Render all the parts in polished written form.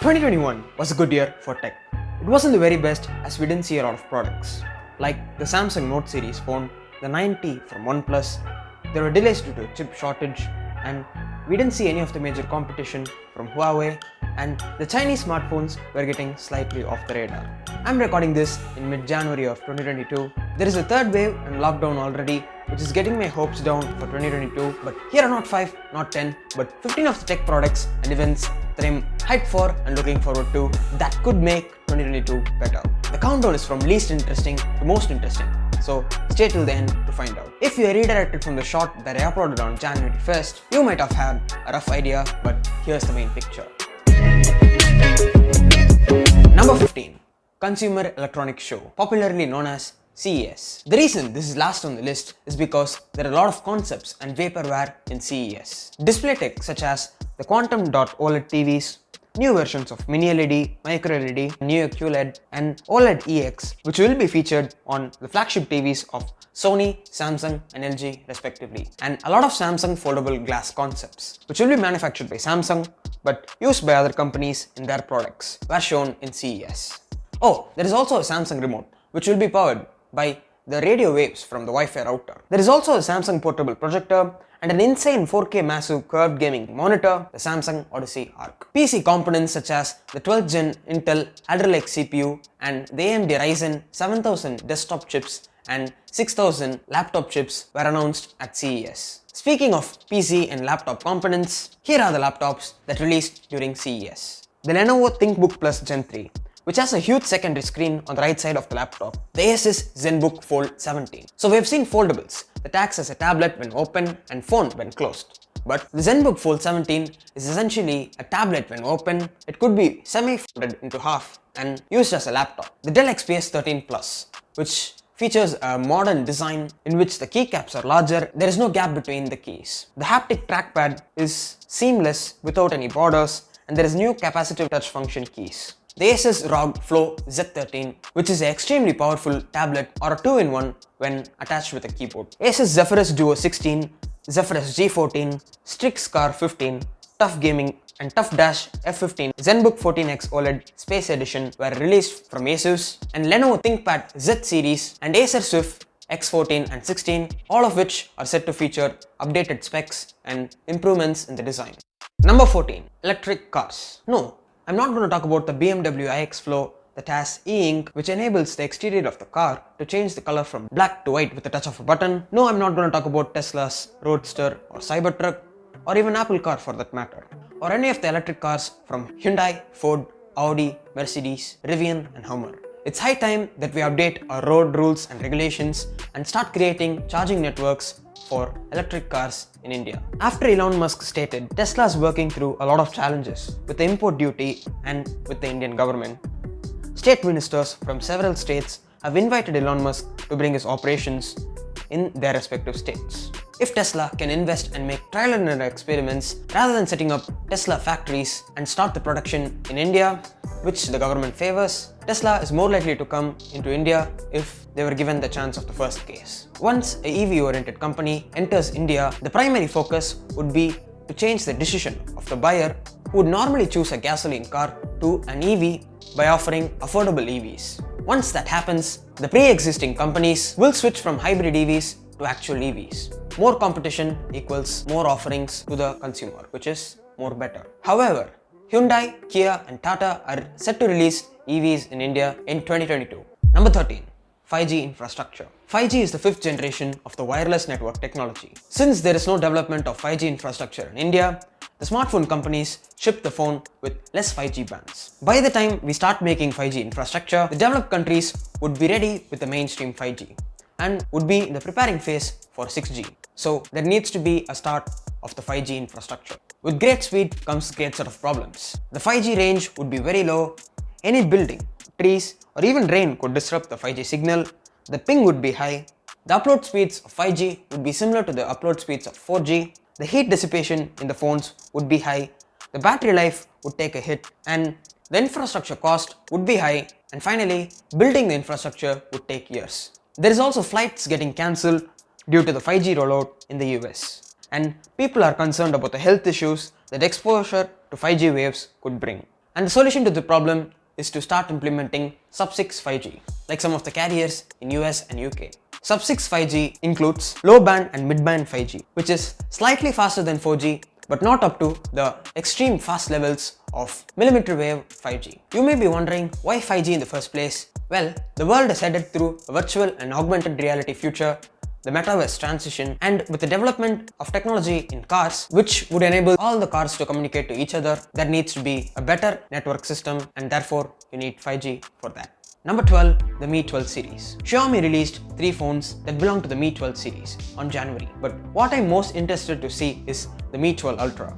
2021 was a good year for tech. It wasn't the very best as we didn't see a lot of products. Like the Samsung Note series phone, the 9T from OnePlus, there were delays due to chip shortage, and we didn't see any of the major competition from Huawei, and the Chinese smartphones were getting slightly off the radar. I'm recording this in mid-January of 2022. There is a third wave and lockdown already, which is getting my hopes down for 2022, but here are not 5, not 10, but 15 of the tech products and events that I'm hyped for and looking forward to that could make 2022 better. The countdown is from least interesting to most interesting, so stay till the end to find out. If you are redirected from the short that I uploaded on January 1st, you might have had a rough idea, but here's the main picture. Number 15. Consumer Electronics Show, popularly known as CES. The reason this is last on the list is because there are a lot of concepts and vaporware in CES. Display tech such as the Quantum Dot OLED TVs, new versions of Mini LED, Micro LED, Neo QLED, and OLED EX, which will be featured on the flagship TVs of Sony, Samsung, and LG respectively, and a lot of Samsung foldable glass concepts, which will be manufactured by Samsung but used by other companies in their products, were shown in CES. Oh, there is also a Samsung remote, which will be powered by the radio waves from the Wi-Fi router. There is also a Samsung portable projector and an insane 4K massive curved gaming monitor, the Samsung Odyssey Arc. PC components such as the 12th gen Intel Alder Lake CPU and the AMD Ryzen 7000 desktop chips and 6000 laptop chips were announced at CES. Speaking of PC and laptop components, here are the laptops that released during CES. The Lenovo ThinkBook Plus Gen 3, which has a huge secondary screen on the right side of the laptop. The Asus ZenBook Fold 17. So we have seen foldables that acts as a tablet when open and phone when closed. But the ZenBook Fold 17 is essentially a tablet when open. It could be semi-folded into half and used as a laptop. The Dell XPS 13 Plus, which features a modern design in which the keycaps are larger, there is no gap between the keys. The haptic trackpad is seamless without any borders, and there is new capacitive touch function keys. The Asus ROG Flow Z13, which is an extremely powerful tablet or a 2-in-1 when attached with a keyboard. Asus Zephyrus Duo 16, Zephyrus G14, Strix Scar 15, Tough Gaming and Tough Dash F15 ZenBook 14X OLED Space Edition were released from Asus, and Lenovo ThinkPad Z series and Acer Swift X14 and 16, all of which are set to feature updated specs and improvements in the design. Number 14. Electric cars. No, I'm not going to talk about the BMW iX Flow that has e-ink, which enables the exterior of the car to change the color from black to white with the touch of a button. No, I'm not going to talk about Tesla's Roadster or Cybertruck, or even Apple Car for that matter, or any of the electric cars from Hyundai, Ford, Audi, Mercedes, Rivian, and Hummer. It's high time that we update our road rules and regulations and start creating charging networks for electric cars in India. After Elon Musk stated Tesla is working through a lot of challenges with the import duty and with the Indian government, state ministers from several states have invited Elon Musk to bring his operations in their respective states. If Tesla can invest and make trial and error experiments rather than setting up Tesla factories and start the production in India, which the government favors, Tesla is more likely to come into India if they were given the chance of the first case. Once a EV-oriented company enters India, the primary focus would be to change the decision of the buyer who would normally choose a gasoline car to an EV by offering affordable EVs. Once that happens, the pre-existing companies will switch from hybrid EVs to actual EVs. More competition equals more offerings to the consumer, which is more better. However, Hyundai, Kia, and Tata are set to release EVs in India in 2022. Number 13. 5G infrastructure. 5G is the 5th generation of the wireless network technology. Since there is no development of 5G infrastructure in India, the smartphone companies ship the phone with less 5G bands. By the time we start making 5G infrastructure, the developed countries would be ready with the mainstream 5G and would be in the preparing phase for 6G. So there needs to be a start of the 5G infrastructure. With great speed comes great set of problems. The 5G range would be very low. Any building, trees, or even rain could disrupt the 5G signal. The ping would be high. The upload speeds of 5G would be similar to the upload speeds of 4G. The heat dissipation in the phones would be high. The battery life would take a hit, and the infrastructure cost would be high. And finally, building the infrastructure would take years. There is also flights getting cancelled due to the 5G rollout in the US. And people are concerned about the health issues that exposure to 5G waves could bring. And the solution to the problem is to start implementing sub-6 5G, like some of the carriers in US and UK. Sub-6 5G includes low-band and mid-band 5G, which is slightly faster than 4G, but not up to the extreme fast levels of millimeter wave 5G. You may be wondering why 5G in the first place? Well, the world is headed through a virtual and augmented reality future, the metaverse transition, and with the development of technology in cars, which would enable all the cars to communicate to each other, there needs to be a better network system, and therefore you need 5G for that. Number 12, the Mi 12 series. Xiaomi released 3 phones that belong to the Mi 12 series on January, but what I'm most interested to see is the Mi 12 Ultra.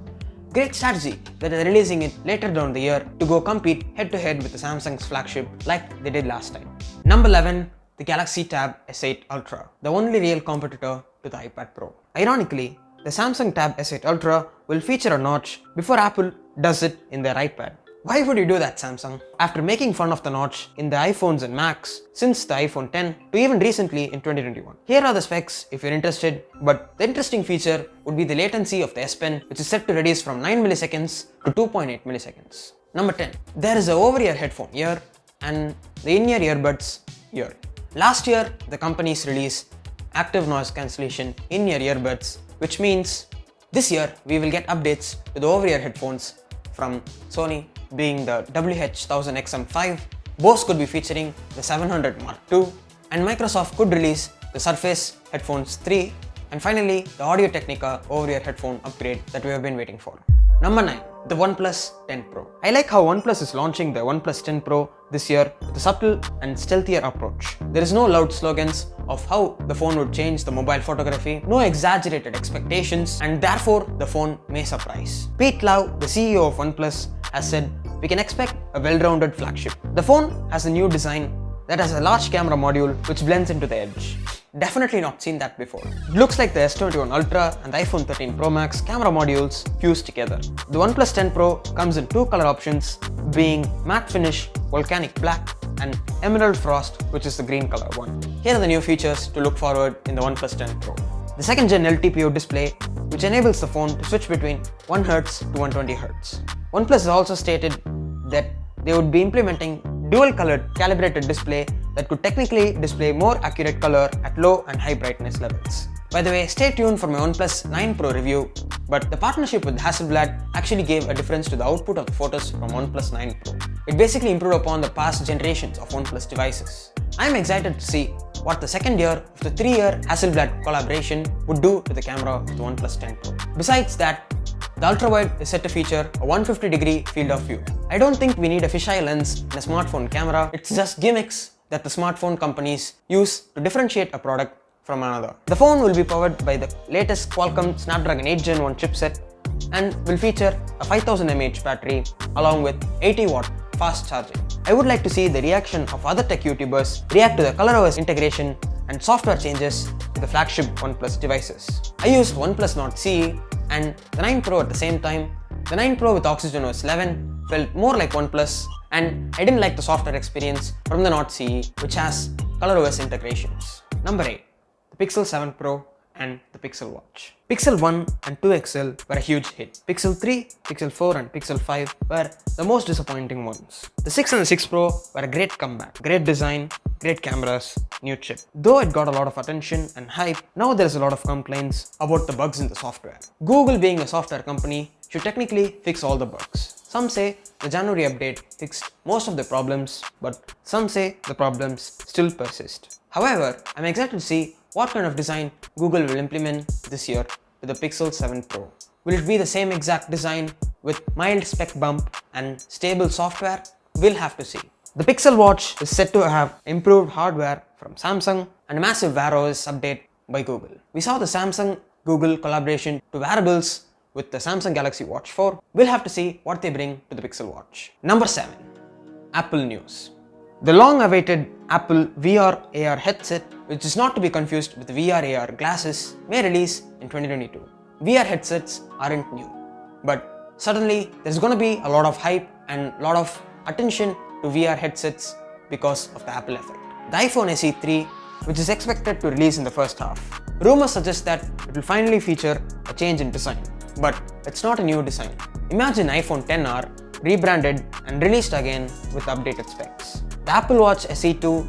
Great strategy that they're releasing it later down the year to go compete head to head with the Samsung's flagship like they did last time. Number 11, the Galaxy Tab S8 Ultra, the only real competitor to the iPad Pro. Ironically, the Samsung Tab S8 Ultra will feature a notch before Apple does it in their iPad. Why would you do that, Samsung? After making fun of the notch in the iPhones and Macs since the iPhone 10 to even recently in 2021. Here are the specs if you're interested, but the interesting feature would be the latency of the S Pen, which is set to reduce from 9 milliseconds to 2.8 milliseconds. Number 10. There is a over-ear headphone ear and the in-ear earbuds ear. Last year, the companies released active noise cancellation in-ear earbuds, which means this year we will get updates to the over-ear headphones from Sony, being the WH-1000XM5, Bose could be featuring the 700 Mark II, and Microsoft could release the Surface Headphones 3, and finally the Audio-Technica over-ear headphone upgrade that we have been waiting for. Number 9. The OnePlus 10 Pro. I like how OnePlus is launching the OnePlus 10 Pro this year with a subtle and stealthier approach. There is no loud slogans of how the phone would change the mobile photography, no exaggerated expectations, and therefore the phone may surprise. Pete Lau, the CEO of OnePlus, has said we can expect a well-rounded flagship. The phone has a new design that has a large camera module which blends into the edge. Definitely not seen that before. It looks like the S21 Ultra and the iPhone 13 Pro Max camera modules fused together. The OnePlus 10 Pro comes in 2 color options, being matte finish, volcanic black, and emerald frost, which is the green color one. Here are the new features to look forward in the OnePlus 10 Pro. The second gen LTPO display, which enables the phone to switch between 1Hz to 120Hz. OnePlus has also stated that they would be implementing dual-colored calibrated display that could technically display more accurate color at low and high brightness levels. By the way, stay tuned for my OnePlus 9 Pro review, but the partnership with Hasselblad actually gave a difference to the output of the photos from OnePlus 9 Pro. It basically improved upon the past generations of OnePlus devices. I am excited to see what the second year of the 3-year Hasselblad collaboration would do to the camera of the OnePlus 10 Pro. Besides that, the ultrawide is set to feature a 150-degree field of view. I don't think we need a fisheye lens in a smartphone camera. It's just gimmicks that the smartphone companies use to differentiate a product from another. The phone will be powered by the latest Qualcomm Snapdragon 8 Gen 1 chipset and will feature a 5000 mAh battery along with 80-watt fast charging. I would like to see the reaction of other tech YouTubers react to the ColorOS integration and software changes to the flagship OnePlus devices. I used OnePlus Nord CE and the 9 Pro at the same time. The 9 Pro with OxygenOS 11 felt more like OnePlus, and I didn't like the software experience from the Nord CE, which has ColorOS integrations. Number 8. The Pixel 7 Pro and the Pixel Watch. Pixel 1 and 2 XL were a huge hit. Pixel 3, Pixel 4 and Pixel 5 were the most disappointing ones. The 6 and the 6 Pro were a great comeback. Great design, great cameras, new chip. Though it got a lot of attention and hype, now there is a lot of complaints about the bugs in the software. Google, being a software company, should technically fix all the bugs. Some say the January update fixed most of the problems, but some say the problems still persist. However, I'm excited to see what kind of design Google will implement this year with the Pixel 7 Pro. Will it be the same exact design with mild spec bump and stable software? We'll have to see. The Pixel Watch is said to have improved hardware from Samsung and a massive Wear OS update by Google. We saw the Samsung-Google collaboration to wearables with the Samsung Galaxy Watch 4. We'll have to see what they bring to the Pixel Watch. Number 7. Apple news. The long-awaited Apple VR AR headset, which is not to be confused with VR AR glasses, may release in 2022. VR headsets aren't new, but suddenly there's going to be a lot of hype and a lot of attention to VR headsets because of the Apple effect. The iPhone SE 3, which is expected to release in the first half. Rumors suggest that it will finally feature a change in design, but it's not a new design. Imagine iPhone XR rebranded and released again with updated specs. The Apple Watch SE 2,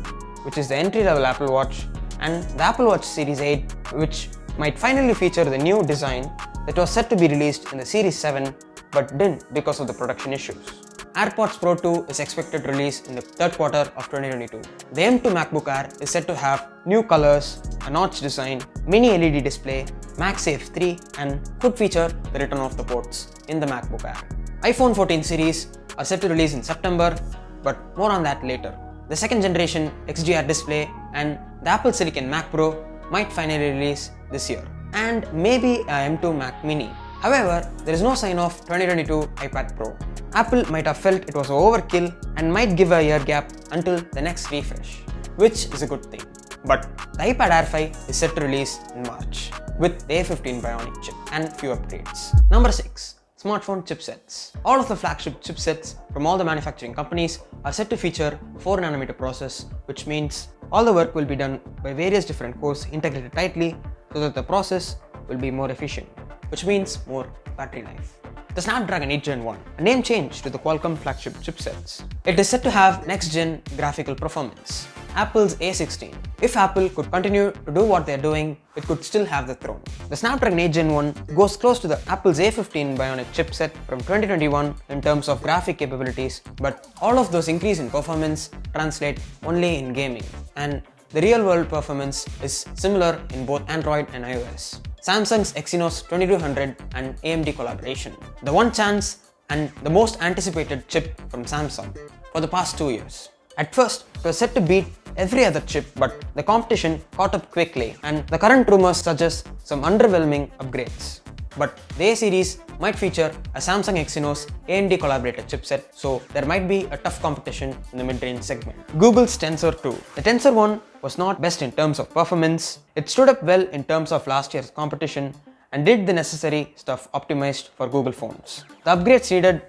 which is the entry-level Apple Watch, and the Apple Watch Series 8, which might finally feature the new design that was set to be released in the Series 7 but didn't because of the production issues. AirPods Pro 2 is expected to release in the third quarter of 2022. The M2 MacBook Air is set to have new colors, a notch design, mini LED display, MagSafe 3, and could feature the return of the ports in the MacBook Air. iPhone 14 series are set to release in September, but more on that later. The second generation XDR display and the Apple Silicon Mac Pro might finally release this year, and maybe a M2 Mac Mini. However, there is no sign of 2022 iPad Pro. Apple might have felt it was overkill and might give a year gap until the next refresh, which is a good thing. But the iPad Air 5 is set to release in March with the A15 Bionic chip and few upgrades. Number 6. Smartphone chipsets. All of the flagship chipsets from all the manufacturing companies are set to feature 4nm process, which means all the work will be done by various different cores integrated tightly so that the process will be more efficient, which means more battery life. The Snapdragon 8 Gen 1, a name change to the Qualcomm flagship chipsets. It is set to have next-gen graphical performance. Apple's A16. If Apple could continue to do what they are doing, it could still have the throne. The Snapdragon 8 Gen 1 goes close to the Apple's A15 Bionic chipset from 2021 in terms of graphic capabilities, but all of those increase in performance translate only in gaming, and the real-world performance is similar in both Android and iOS. Samsung's Exynos 2200 and AMD collaboration. The one chance and the most anticipated chip from Samsung for the past 2 years. At first, it was set to beat every other chip, but the competition caught up quickly, and the current rumors suggest some underwhelming upgrades. But the A series might feature a Samsung Exynos AMD collaborated chipset, so there might be a tough competition in the mid-range segment. Google's Tensor 2. The Tensor 1 was not best in terms of performance. It stood up well in terms of last year's competition and did the necessary stuff optimized for Google phones. The upgrades needed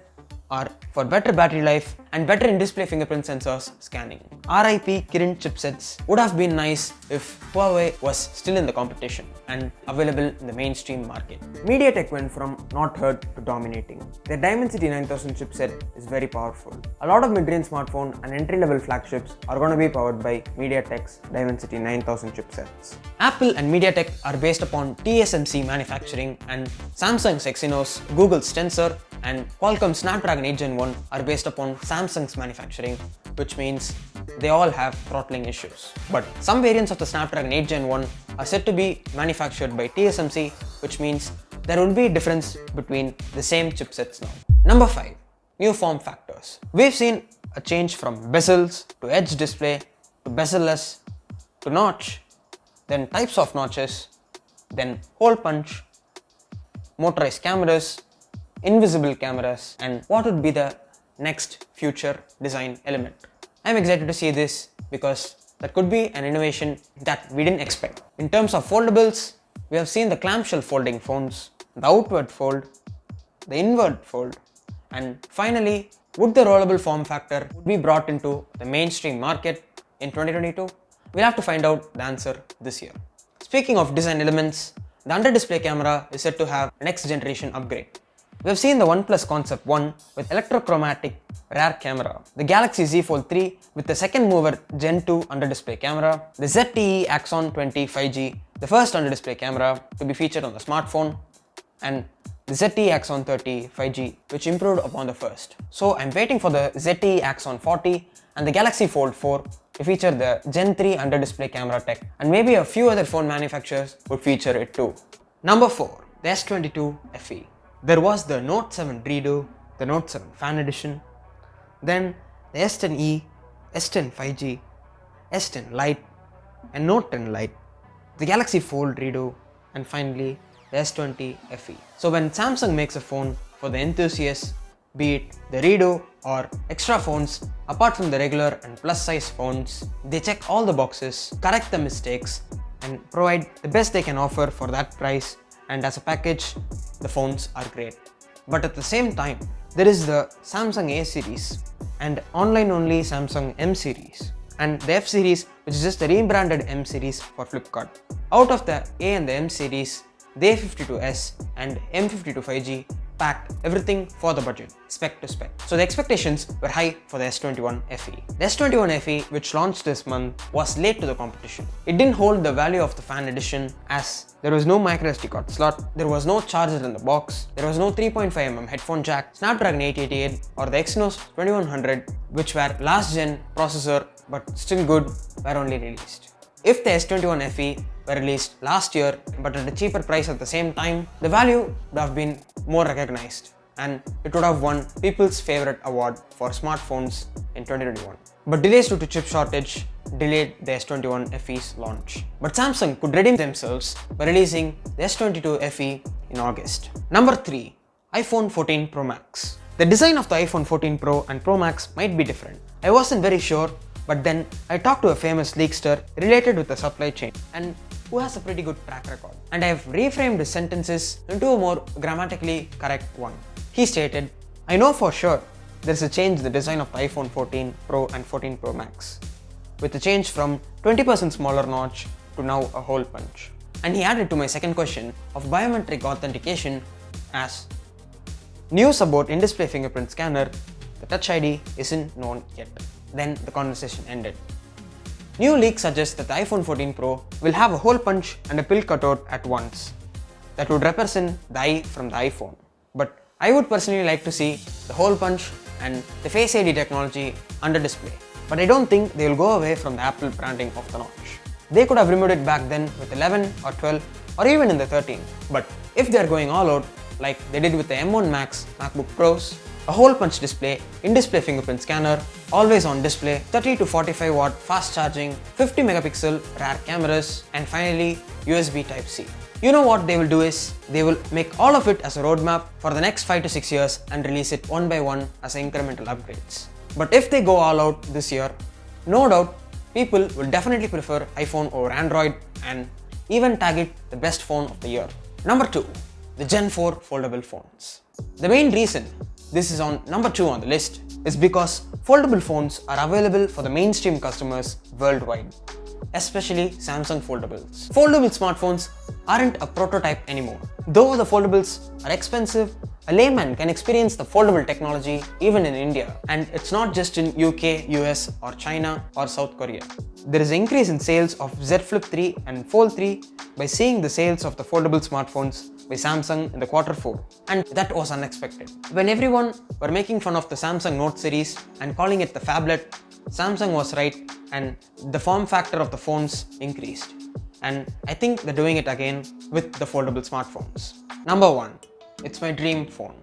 are for better battery life and better in-display fingerprint sensors scanning. RIP Kirin chipsets would have been nice if Huawei was still in the competition and available in the mainstream market. MediaTek went from not heard to dominating. Their Dimensity 9000 chipset is very powerful. A lot of mid-range smartphone and entry-level flagships are going to be powered by MediaTek's Dimensity 9000 chipsets. Apple and MediaTek are based upon TSMC manufacturing, and Samsung's Exynos, Google's Tensor, and Qualcomm's Snapdragon 8 Gen 1 are based upon Samsung's manufacturing, which means they all have throttling issues. But some variants of the Snapdragon 8 Gen 1 are said to be manufactured by TSMC, which means there will be a difference between the same chipsets now. Number 5. New form factors. We've seen a change from bezels to edge display to bezel-less to notch, then types of notches, then hole punch, motorized cameras, invisible cameras, and what would be the next future design element. I'm excited to see this because that could be an innovation that we didn't expect. In terms of foldables, we have seen the clamshell folding phones, the outward fold, the inward fold, and finally, would the rollable form factor be brought into the mainstream market in 2022? We'll have to find out the answer this year. Speaking of design elements, the under-display camera is set to have a next generation upgrade. We have seen the OnePlus Concept 1 with electrochromatic rear camera, the Galaxy Z Fold 3 with the second mover Gen 2 under-display camera, the ZTE Axon 20 5G, the first under-display camera to be featured on the smartphone, and the ZTE Axon 30 5G, which improved upon the first. So I'm waiting for the ZTE Axon 40 and the Galaxy Fold 4 to feature the Gen 3 under-display camera tech, and maybe a few other phone manufacturers would feature it too. Number 4. The S22 FE. There was the Note 7 redo, the Note 7 Fan Edition, then the S10e, S10 5G, S10 Lite, and Note 10 Lite, the Galaxy Fold redo, and finally the S20 FE. So when Samsung makes a phone for the enthusiasts, be it the redo or extra phones, apart from the regular and plus size phones, they check all the boxes, correct the mistakes, and provide the best they can offer for that price, and as a package, the phones are great. But at the same time, there is the Samsung A series and online only Samsung M series, and the F series, which is just a rebranded M series for Flipkart. Out of the A and the M series, the A52s and M52 5G packed everything for the budget, spec to spec. So the expectations were high for the S21 FE. The S21 FE, which launched this month, was late to the competition. It didn't hold the value of the fan edition as there was no microSD card slot, there was no charger in the box, there was no 3.5mm headphone jack, Snapdragon 888 or the Exynos 2100, which were last gen processor but still good, were only released. If the S21 FE were released last year but at a cheaper price at the same time, the value would have been more recognized and it would have won people's favorite award for smartphones in 2021. But delays due to chip shortage delayed the S21 FE's launch. But Samsung could redeem themselves by releasing the S22 FE in August. Number 3. iPhone 14 Pro Max. The design of the iPhone 14 Pro and Pro Max might be different. I wasn't very sure, but then I talked to a famous leakster related with the supply chain and who has a pretty good track record. And I have reframed his sentences into a more grammatically correct one. He stated, I know for sure there's a change in the design of the iPhone 14 Pro and 14 Pro Max, with a change from 20% smaller notch to now a hole punch. And he added to my second question of biometric authentication as news about in-display fingerprint scanner, the Touch ID isn't known yet. Then the conversation ended. New leaks suggest that the iPhone 14 Pro will have a hole punch and a pill cutout at once that would represent the eye from the iPhone. But I would personally like to see the hole punch and the Face ID technology under display. But I don't think they will go away from the Apple branding of the notch. They could have removed it back then with 11 or 12 or even in the 13. But if they are going all out like they did with the M1 Max MacBook Pros, a hole punch display, in-display fingerprint scanner, always on display, 30 to 45 watt fast charging, 50 megapixel rear cameras, and finally USB Type-C. You know what they will do is, they will make all of it as a roadmap for the next 5 to 6 years and release it one by one as incremental upgrades. But if they go all out this year, no doubt people will definitely prefer iPhone over Android and even tag it the best phone of the year. Number 2. The Gen 4 foldable phones. The main reason this is on number 2 on the list is because foldable phones are available for the mainstream customers worldwide, especially Samsung foldables. Foldable smartphones aren't a prototype anymore. Though the foldables are expensive, a layman can experience the foldable technology even in India, and it's not just in UK, US or China or South Korea. There is an increase in sales of Z Flip 3 and Fold 3 by seeing the sales of the foldable smartphones by Samsung in the Q4, and that was unexpected. When everyone were making fun of the Samsung Note series and calling it the phablet, Samsung was right and the form factor of the phones increased. And I think they're doing it again with the foldable smartphones. Number 1. It's my dream phone.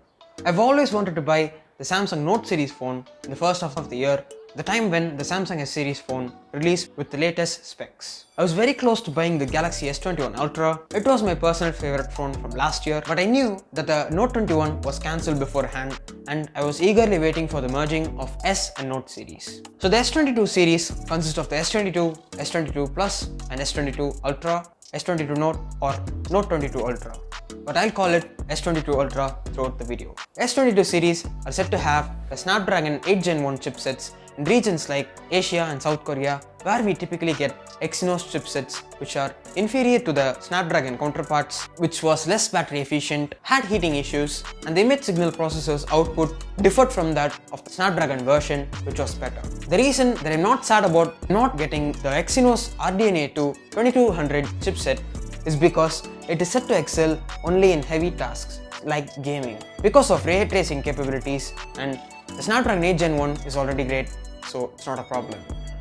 I've always wanted to buy the Samsung Note series phone in the first half of the year, the time when the Samsung S series phone released with the latest specs. I was very close to buying the Galaxy S21 Ultra. It was my personal favorite phone from last year, but I knew that the Note 21 was cancelled beforehand and I was eagerly waiting for the merging of S and Note series. So the S22 series consists of the S22, S22 Plus and S22 Ultra, S22 Note or Note 22 Ultra. But I'll call it S22 Ultra throughout the video. S22 series are said to have the Snapdragon 8 Gen 1 chipsets in regions like Asia and South Korea, where we typically get Exynos chipsets which are inferior to the Snapdragon counterparts, which was less battery efficient, had heating issues, and the image signal processor's output differed from that of the Snapdragon version, which was better. The reason that I'm not sad about not getting the Exynos RDNA 2 2200 chipset is because it is set to excel only in heavy tasks like gaming because of ray tracing capabilities, and the Snapdragon 8 Gen 1 is already great, so it's not a problem.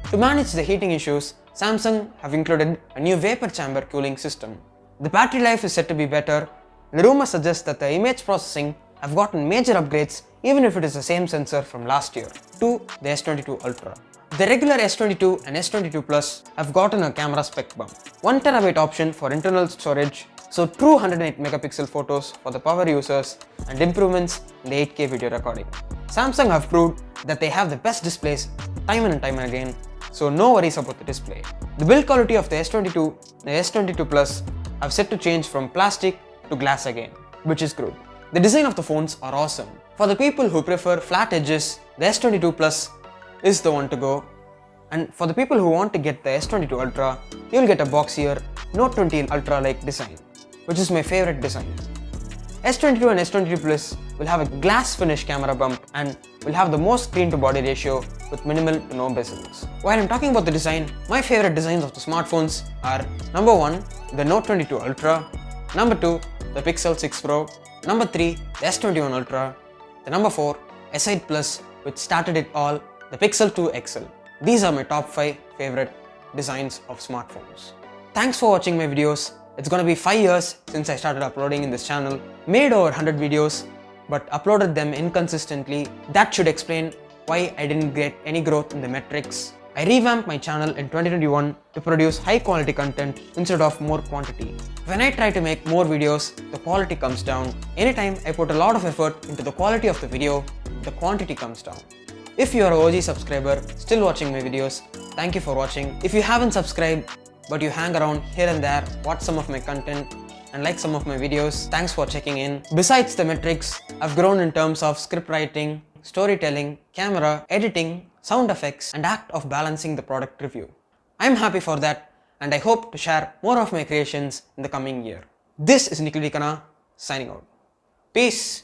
To manage the heating issues, Samsung have included a new vapor chamber cooling system. The battery life is said to be better. The rumor suggests that the image processing have gotten major upgrades even if it is the same sensor from last year to the S22 Ultra. The regular S22 and S22 Plus have gotten a camera spec bump. 1TB option for internal storage, so true 108 megapixel photos for the power users, and improvements in the 8K video recording. Samsung have proved that they have the best displays time and time again, so no worries about the display. The build quality of the S22 and the S22 Plus have set to change from plastic to glass again, which is good. The design of the phones are awesome. For the people who prefer flat edges, the S22 Plus is the one to go. And for the people who want to get the S22 Ultra, you'll get a boxier Note 20 Ultra-like design, which is my favorite design. S22 and S22 Plus will have a glass finish camera bump and will have the most screen to body ratio with minimal to no bezels. While I'm talking about the design, my favorite designs of the smartphones are number 1, the Note 22 Ultra, number 2, the Pixel 6 Pro, number 3, the S21 Ultra, the number 4, S8 Plus, which started it all, the Pixel 2 XL. These are my top 5 favorite designs of smartphones. Thanks for watching my videos. It's gonna be 5 years since I started uploading in this channel. Made over 100 videos, but uploaded them inconsistently. That should explain why I didn't get any growth in the metrics. I revamped my channel in 2021 to produce high quality content instead of more quantity. When I try to make more videos, the quality comes down. Anytime I put a lot of effort into the quality of the video, the quantity comes down. If you are an OG subscriber still watching my videos, thank you for watching. If you haven't subscribed but you hang around here and there, watch some of my content and like some of my videos, thanks for checking in. Besides the metrics, I've grown in terms of script writing, storytelling, camera, editing, sound effects and act of balancing the product review. I'm happy for that and I hope to share more of my creations in the coming year. This is NikhilvKanna signing out. Peace.